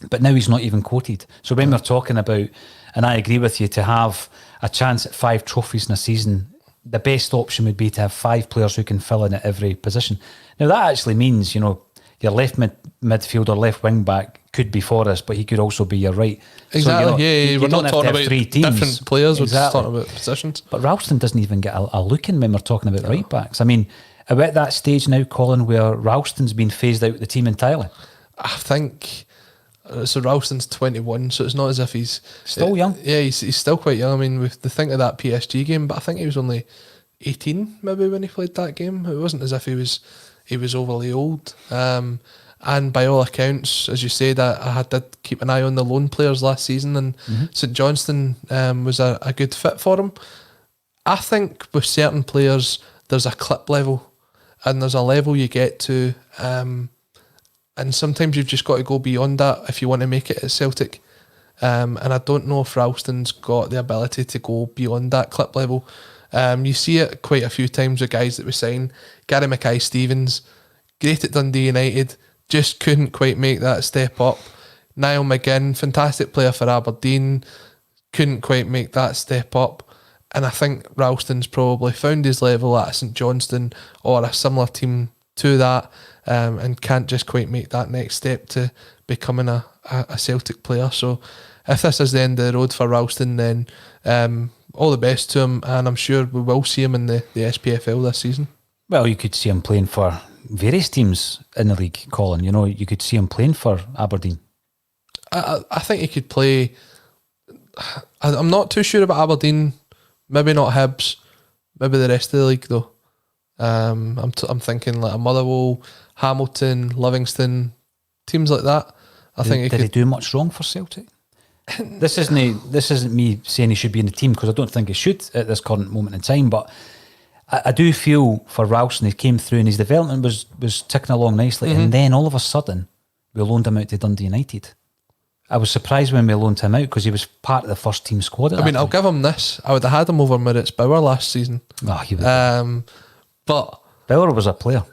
But now he's not even quoted. So when we're talking about, and I agree with you, to have a chance at 5 trophies in a season, the best option would be to have 5 players who can fill in at every position. Now that actually means, your left midfield or left wing back could be Forrest, but he could also be your right. Exactly. You we're don't not have to talking have about 3 teams. different players. We're just Exactly. talking about positions. But Rowelson doesn't even get a look in when we're talking about right backs. I mean, are we at that stage now, Colin, where Rowston's been phased out of the team entirely? I think so. Rowston's 21, so it's not as if he's Still young. Yeah, he's still quite young. I mean, with the think of that PSG game, but I think he was only 18 maybe when he played that game. It wasn't as if he was overly old. And by all accounts, as you said, I did keep an eye on the loan players last season, and St Johnstone was a good fit for him. I think with certain players, there's a clip level, and there's a level you get to, and sometimes you've just got to go beyond that if you want to make it at Celtic. And I don't know if Ralston's got the ability to go beyond that clip level. You see it quite a few times with guys that we sign. Gary Mackay-Stevens, great at Dundee United, just couldn't quite make that step up. Niall McGinn, fantastic player for Aberdeen, couldn't quite make that step up. And I think Ralston's probably found his level at St Johnstone or a similar team to that, and can't just quite make that next step to becoming a Celtic player. So if this is the end of the road for Ralston, then all the best to him, and I'm sure we will see him in the SPFL this season. Well, you could see him playing for various teams in the league, Colin. You know, you could see him playing for Aberdeen. I think he could play. I'm not too sure about Aberdeen. Maybe not Hibs. Maybe the rest of the league though. I'm thinking like a Motherwell, Hamilton, Livingston, teams like that. Did he do much wrong for Celtic? This isn't me saying he should be in the team, because I don't think he should at this current moment in time. But I do feel for Rowson, he came through and his development was ticking along nicely, and then all of a sudden we loaned him out to Dundee United. I was surprised when we loaned him out because he was part of the first team squad. I'll give him this. I would have had him over Moritz Bauer last season. Oh, he would. But Bauer was a player.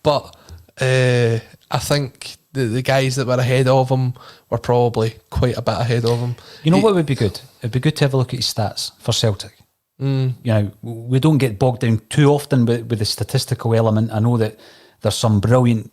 But I think the guys that were ahead of him were probably quite a bit ahead of him. You know what would be good? It'd be good to have a look at his stats for Celtic. You know, we don't get bogged down too often with the statistical element. I know that there's some brilliant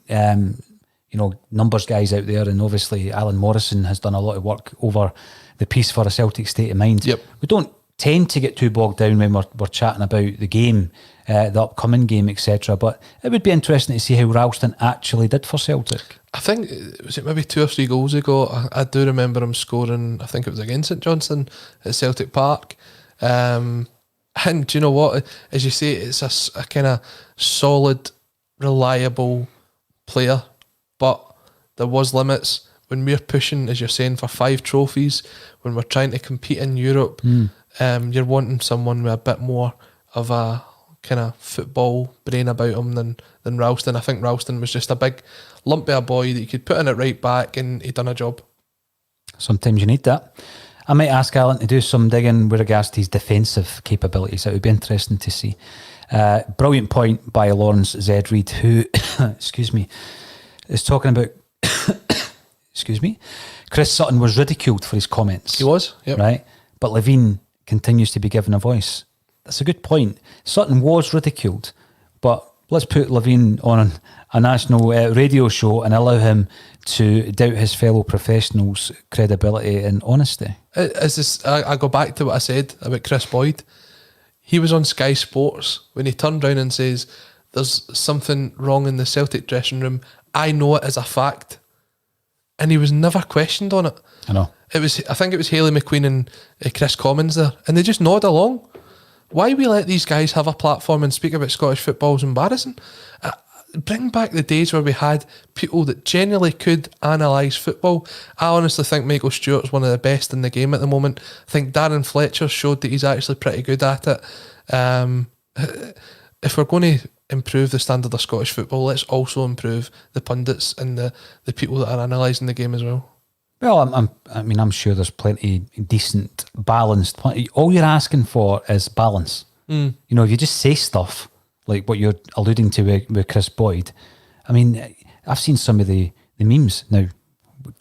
numbers guys out there, and obviously Alan Morrison has done a lot of work over the piece for a Celtic state of mind. Yep. We don't tend to get too bogged down when we're chatting about the game, the upcoming game, etc. But it would be interesting to see how Ralston actually did for Celtic. I think, was it maybe 2 or 3 goals ago? I do remember him scoring, I think it was against St Johnstone at Celtic Park. And do you know what? As you say, it's a kind of solid, reliable player. But there was limits. When we're pushing, as you're saying, for 5 trophies, when we're trying to compete in Europe, you're wanting someone with a bit more of a kind of football brain about him than Ralston. I think Ralston was just a big lump of a boy that you could put in at right back and he'd done a job. Sometimes you need that. I might ask Alan to do some digging with regards to his defensive capabilities. It would be interesting to see. Brilliant point by Lawrence Z. Reid, who, excuse me, is talking about, excuse me, Chris Sutton was ridiculed for his comments. He was, yep. Right? But Levein continues to be given a voice. That's a good point. Sutton was ridiculed, but let's put Levein on a national radio show and allow him to doubt his fellow professionals' credibility and honesty. I go back to what I said about Chris Boyd. He was on Sky Sports when he turned round and says, "There's something wrong in the Celtic dressing room. I know it as a fact." And he was never questioned on it. I know. I think it was Hayley McQueen and Chris Commons there, and they just nod along. Why we let these guys have a platform and speak about Scottish football is embarrassing. Bring back the days where we had people that genuinely could analyse football. I honestly think Michael Stewart's one of the best in the game at the moment. I think Darren Fletcher showed that he's actually pretty good at it. If we're going to improve the standard of Scottish football, let's also improve the pundits and the people that are analysing the game as well. Well, I'm sure there's plenty decent, balanced. All you're asking for is balance. You know, if you just say stuff like what you're alluding to with Chris Boyd, I mean, I've seen some of the memes now.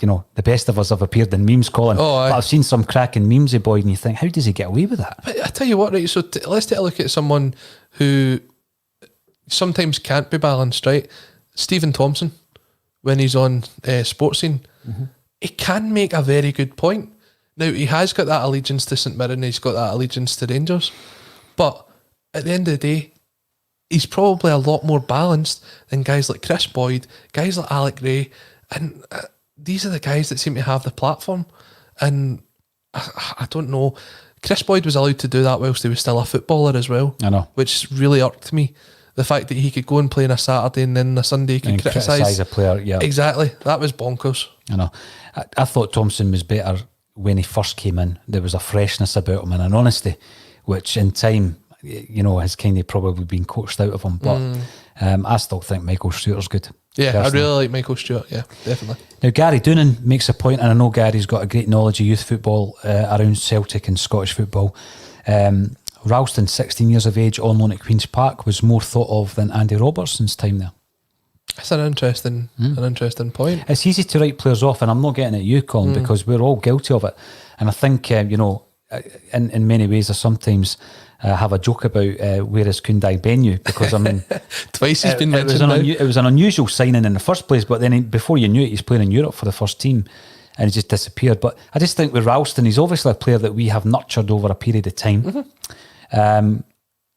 You know, the best of us have appeared in memes, Colin. But I've seen some cracking memes of Boyd, and you think, how does he get away with that? But I tell you what, right? So let's take a look at someone who sometimes can't be balanced, right? Stephen Thompson, when he's on Sports Scene, he can make a very good point. Now, he has got that allegiance to St Mirren, he's got that allegiance to Rangers, but at the end of the day, he's probably a lot more balanced than guys like Chris Boyd, guys like Alec Ray, and these are the guys that seem to have the platform. And I don't know, Chris Boyd was allowed to do that whilst he was still a footballer as well. I know. Which really irked me. The fact that he could go and play on a Saturday and then on a Sunday he could criticise a player, yeah. Exactly. That was bonkers. I know. I thought Thompson was better when he first came in. There was a freshness about him and an honesty, which in time, has kind of probably been coached out of him. But I still think Michael Stewart's good. Yeah, personally. I really like Michael Stewart. Yeah, definitely. Now, Gary Doonan makes a point, and I know Gary's got a great knowledge of youth football around Celtic and Scottish football. Rowelson, 16 years of age, on loan at Queen's Park, was more thought of than Andy Robertson's time there. That's an interesting point. It's easy to write players off, and I'm not getting at you, Colin, because we're all guilty of it. And I think, in many ways, I sometimes have a joke about where is Kundai Benyu, because I mean, twice he's been mentioned. It was an unusual signing in the first place, but then before you knew it, he's playing in Europe for the first team, and he just disappeared. But I just think with Rowelson, he's obviously a player that we have nurtured over a period of time.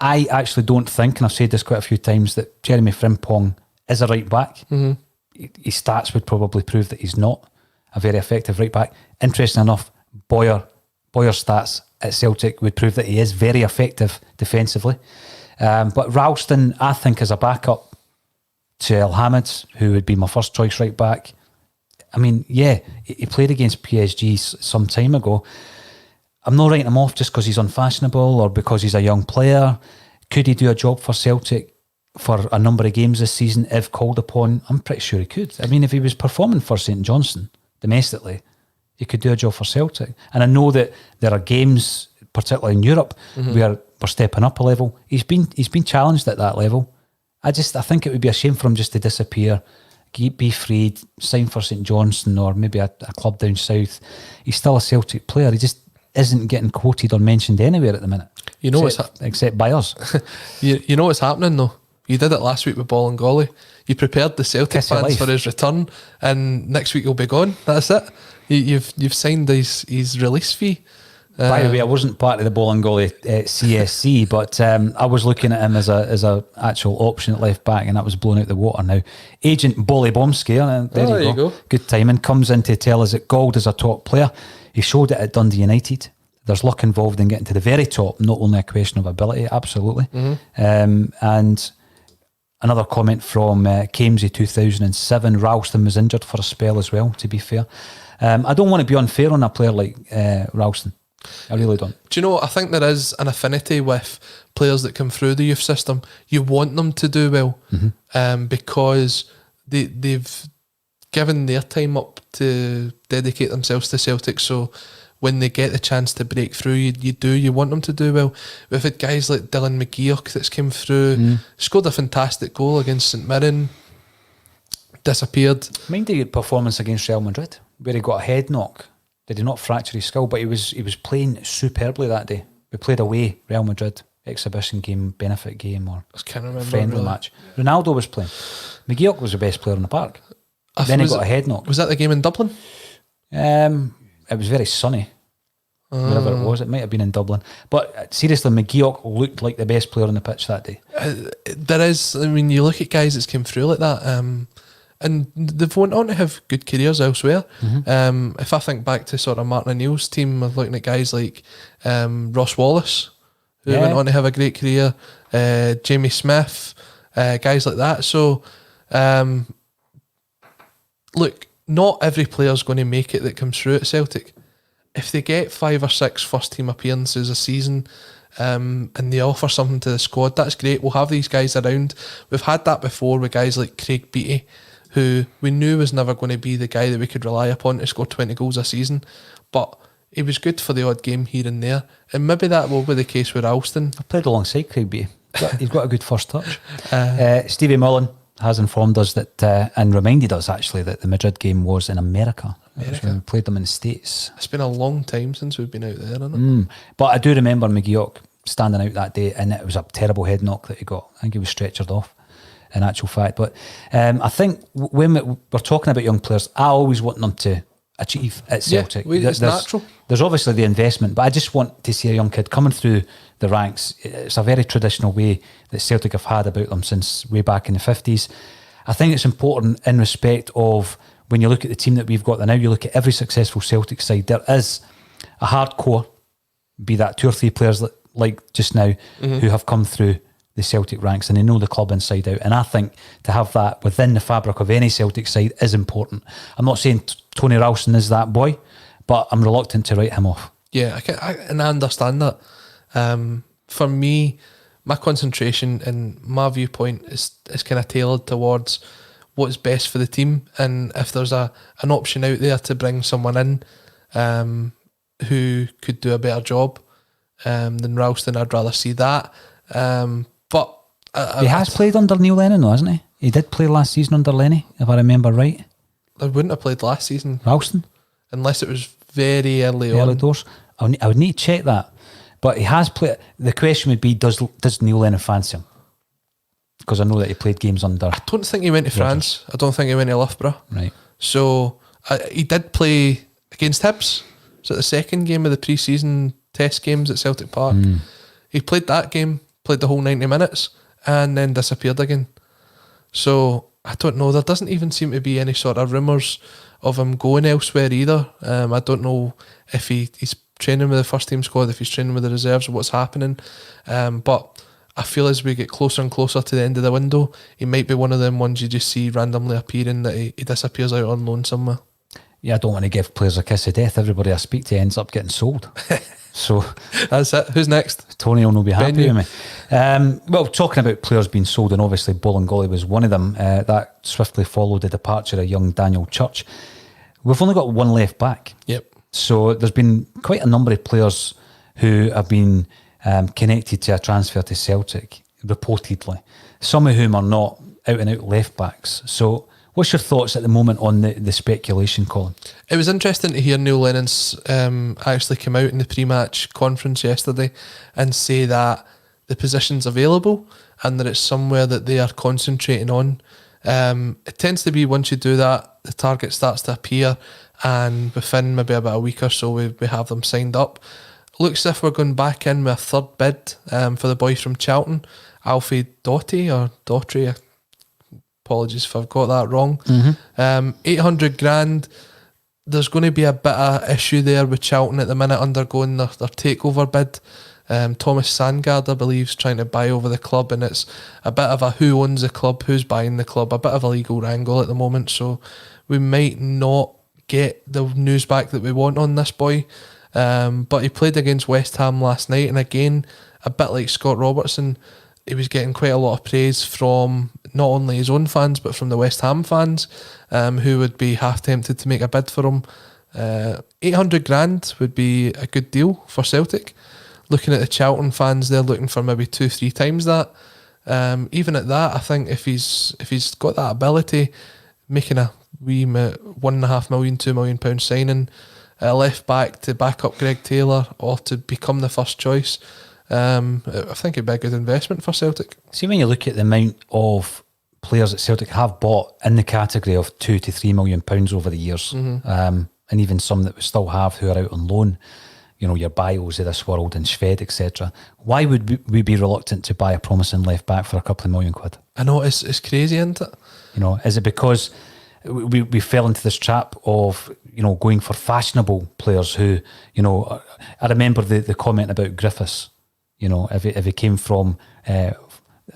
I actually don't think, and I've said this quite a few times, that Jeremy Frimpong is a right back. His stats would probably prove that he's not a very effective right back. Interesting enough, Boyer's stats at Celtic would prove that he is very effective defensively. But Rowelson, I think, is a backup to El Hamid, who would be my first choice right back. I mean, yeah, he played against PSG some time ago. I'm not writing him off just because he's unfashionable or because he's a young player. Could he do a job for Celtic for a number of games this season if called upon? I'm pretty sure he could. I mean, if he was performing for St Johnstone domestically, he could do a job for Celtic. And I know that there are games, particularly in Europe, where we're stepping up a level. He's been challenged at that level. I think it would be a shame for him just to disappear, be freed, sign for St Johnstone or maybe a club down south. He's still a Celtic player. He just isn't getting quoted or mentioned anywhere at the minute. You know except by us. you know what's happening though? You did it last week with Ball and Golly. You prepared the Celtic fans for his return, and next week he'll be gone. That's it. You've signed his release fee. By the way, I wasn't part of the Ball and Golly CSC, but I was looking at him as a actual option at left back, and that was blown out the water now. Agent Bolly Bomsky, there you go. Good timing. Comes in to tell us that Gold is a top player. He showed it at Dundee United. There's luck involved in getting to the very top, not only a question of ability, absolutely. And another comment from Camesy 2007, Rowelson was injured for a spell as well, to be fair. I don't want to be unfair on a player like Rowelson. I really don't. Do you know, I think there is an affinity with players that come through the youth system. You want them to do well because they've given their time up to dedicate themselves to Celtic, so when they get the chance to break through, you want them to do well. We've had guys like Dylan McGeoch that's came through, scored a fantastic goal against St Mirren, disappeared. Mind the performance against Real Madrid, where he got a head knock. Did he not fracture his skull? But he was playing superbly that day. We played away, Real Madrid, exhibition game, benefit game, or I can't remember, friendly match. Ronaldo was playing. McGeoch was the best player in the park. Then he got a head knock. Was that the game in Dublin? It was very sunny. Wherever it was, it might have been in Dublin. But seriously, McGeoch looked like the best player on the pitch that day. There is, I mean, you look at guys that's came through like that, and they've went on to have good careers elsewhere. If I think back to sort of Martin O'Neill's team, I'm looking at guys like Ross Wallace, who went on to have a great career, Jamie Smith, guys like that. So, look, not every player's going to make it that comes through at Celtic. If they get 5 or 6 first team appearances a season, and they offer something to the squad, that's great. We'll have these guys around. We've had that before with guys like Craig Beattie, who we knew was never going to be the guy that we could rely upon to score 20 goals a season, but he was good for the odd game here and there, and maybe that will be the case with Ralston. I played alongside Craig Beattie. He's got a good first touch. Stevie Mullen has informed us that, and reminded us actually, that the Madrid game was in America. We played them in the States. It's been a long time since we've been out there, hasn't it? But I do remember McGeoch standing out that day, and it was a terrible head knock that he got. I think he was stretchered off. in actual fact. But I think when we're talking about young players, I always want them to achieve at Celtic. It's natural. There's obviously the investment, but I just want to see a young kid coming through the ranks. It's a very traditional way that Celtic have had about them since way back in the 50s. I think it's important in respect of when you look at the team that we've got now, you look at every successful Celtic side, there is a hardcore, be that 2 or 3 players like just now, who have come through the Celtic ranks and they know the club inside out. And I think to have that within the fabric of any Celtic side is important. I'm not saying Tony Rowelson is that boy, but I'm reluctant to write him off. Yeah, I understand that. For me, my concentration and my viewpoint is kind of tailored towards what's best for the team, and if there's an option out there to bring someone in who could do a better job than Ralston, I'd rather see that. But he has played under Neil Lennon though, hasn't he? He did play last season under Lenny, if I remember right. I wouldn't have played last season, Ralston, unless it was very early on. Doors. I would need to check that. But he has played. The question would be, does Neil Lennon fancy him? Because I know that he played games under. I don't think he went to France. I don't think he went to Loughborough. Right. So he did play against Hibs. So the second game of the pre-season test games at Celtic Park. He played that game, played the whole 90 minutes, and then disappeared again. So I don't know. There doesn't even seem to be any sort of rumours of him going elsewhere either. I don't know if he's training with the first team squad, if he's training with the reserves, or what's happening. But I feel as we get closer and closer to the end of the window, he might be one of them ones you just see randomly appearing that he disappears out on loan somewhere. Yeah, I don't want to give players a kiss of death. Everybody I speak to ends up getting sold. So that's it. Who's next? Tony will not be happy Benny. with me. Well, talking about players being sold, and obviously Bolingoli was one of them, that swiftly followed the departure of young Daniel Church. We've only got one left back. Yep. So there's been quite a number of players who have been connected to a transfer to Celtic, reportedly. Some of whom are not out and out left backs. So what's your thoughts at the moment on the speculation, Colin? It was interesting to hear Neil Lennon's actually come out in the pre-match conference yesterday and say that the position's available and that it's somewhere that they are concentrating on. It tends to be once you do that, the target starts to appear, and within maybe about a week or so we have them signed up. Looks as if we're going back in with a third bid for the boy from Charlton, Alfie Doughty or Daughtry. Apologies if I've got that wrong. 800 grand. There's going to be a bit of issue there with Charlton at the minute undergoing their takeover bid. Thomas Sandgaard, I believe, is trying to buy over the club, and it's a bit of a who owns the club, who's buying the club, a bit of a legal wrangle at the moment. So we might not get the news back that we want on this boy. But he played against West Ham last night, and again, a bit like Scott Robertson, he was getting quite a lot of praise from not only his own fans but from the West Ham fans, who would be half tempted to make a bid for him. 800 grand would be a good deal for Celtic. Looking at the Charlton fans, they're looking for maybe 2-3 times that. Even at that, I think if he's got that ability, making a wee £1.5 million, £2 million signing, left back to back up Greg Taylor or to become the first choice, I think it'd be a good investment for Celtic. See, when you look at the amount of players that Celtic have bought in the category of £2 to £3 million over the years, and even some that we still have who are out on loan, you know, your Bios of this world and Shved, etc. Why would we be reluctant to buy a promising left back for a couple of £1 million? I know, it's crazy, isn't it? You know, is it because we fell into this trap of, you know, going for fashionable players who, you know, I remember the comment about Griffiths. You know, if he came from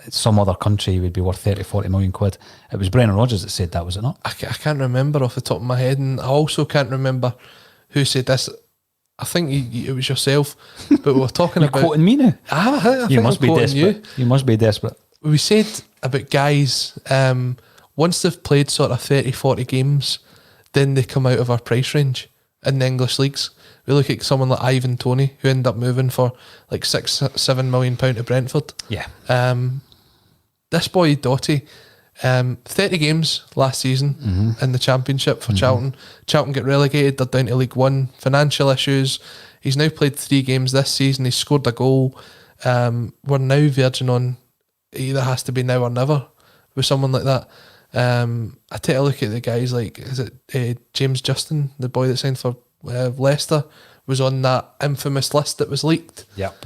some other country, he would be worth 30-40 million quid. It was Brendan Rodgers that said that, was it not? I can't remember off the top of my head, and I also can't remember who said this. I think it was yourself, but we were talking You're about... quoting me now? I think You must I'm be quoting desperate. You must be desperate. We said about guys, once they've played sort of 30-40 games, then they come out of our price range in the English leagues. We look at someone like Ivan Toney, who ended up moving for like £6-7 million to Brentford. Yeah. This boy Doughty, 30 games last season in the Championship for Charlton. Charlton get relegated, they're down to League One, financial issues. He's now played 3 games this season, he's scored a goal. We're now verging on, it either has to be now or never with someone like that. I take a look at the guys like, is it James Justin, the boy that signed for Leicester, was on that infamous list that was leaked. Yep.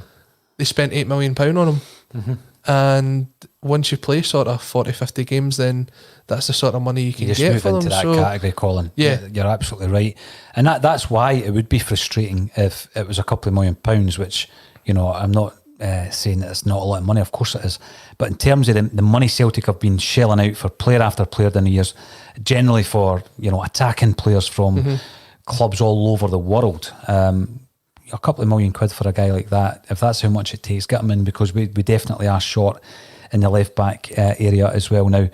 They spent £8 million on him. Mm-hmm. And once you play sort of 40, 50 games, then that's the sort of money you can just get move for into them. that category, Colin. Yeah. You're absolutely right. And that's why it would be frustrating if it was a couple of £1 million, which, I'm not saying that it's not a lot of money, of course it is. But in terms of the money Celtic have been shelling out for player after player in the years, generally for, attacking players from clubs all over the world, a couple of £1 million for a guy like that, if that's how much it takes, get him in, because we definitely are short in the left back area as well. Now,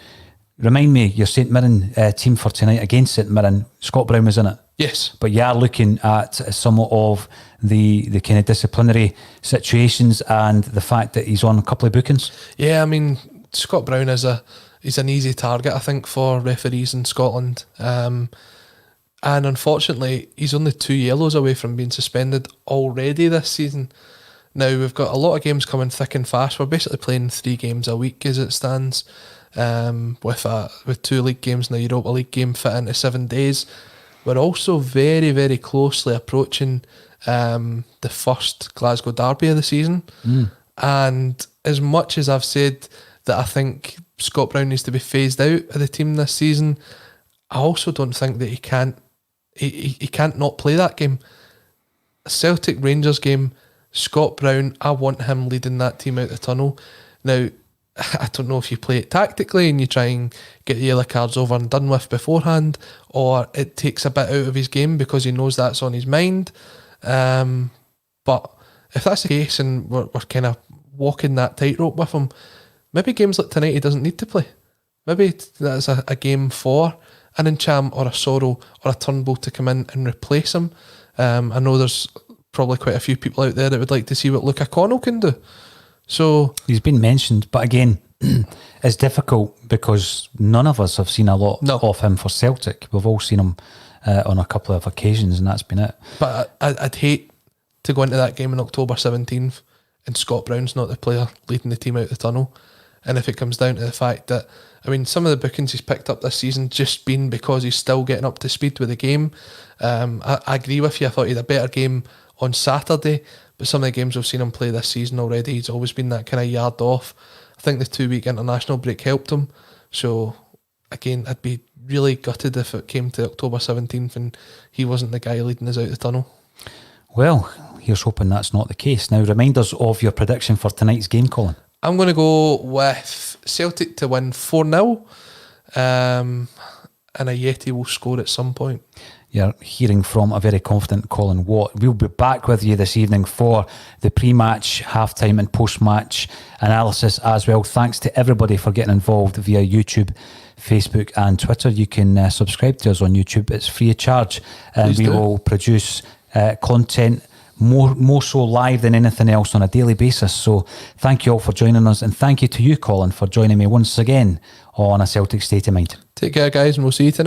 remind me, your St Mirren team for tonight against St Mirren, Scott Brown was in it. Yes. But you are looking at some of the kind of disciplinary situations and the fact that he's on a couple of bookings. Yeah, I mean, Scott Brown he's an easy target, I think, for referees in Scotland. And unfortunately, he's only 2 yellows away from being suspended already this season. Now, we've got a lot of games coming thick and fast. We're basically playing 3 games a week as it stands, with 2 league games and a Europa League game fit into 7 days. We're also very, very closely approaching the first Glasgow derby of the season. And as much as I've said that I think Scott Brown needs to be phased out of the team this season, I also don't think that he can't not play that game. A Celtic Rangers game, Scott Brown, I want him leading that team out the tunnel. Now, I don't know if you play it tactically and you try and get the yellow cards over and done with beforehand, or it takes a bit out of his game because he knows that's on his mind. But if that's the case and we're kind of walking that tightrope with him, maybe games like tonight he doesn't need to play. Maybe that's a game for an Encham or a Sorrow or a Turnbull to come in and replace him. I know there's probably quite a few people out there that would like to see what Luca Connell can do. So he's been mentioned, but again, it's difficult because none of us have seen a lot of him for Celtic. We've all seen him on a couple of occasions, and that's been it. But I'd hate to go into that game on October 17th and Scott Brown's not the player leading the team out the tunnel. And if it comes down to the fact that, I mean, some of the bookings he's picked up this season just been because he's still getting up to speed with the game. I agree with you. I thought he had a better game on Saturday, but some of the games we've seen him play this season already, he's always been that kind of yard off. I think the 2-week international break helped him. So, again, I'd be really gutted if it came to October 17th and he wasn't the guy leading us out the tunnel. Well, here's hoping that's not the case. Now, remind us of your prediction for tonight's game, Colin. I'm going to go with Celtic to win 4-0, and a Yeti will score at some point. You're hearing from a very confident Colin Watt. We'll be back with you this evening for the pre-match, half-time and post-match analysis as well. Thanks to everybody for getting involved via YouTube, Facebook and Twitter. You can subscribe to us on YouTube. It's free of charge. And we will produce content more so live than anything else on a daily basis. So thank you all for joining us, and thank you to you, Colin, for joining me once again on A Celtic State of Mind. Take care, guys, and we'll see you tonight.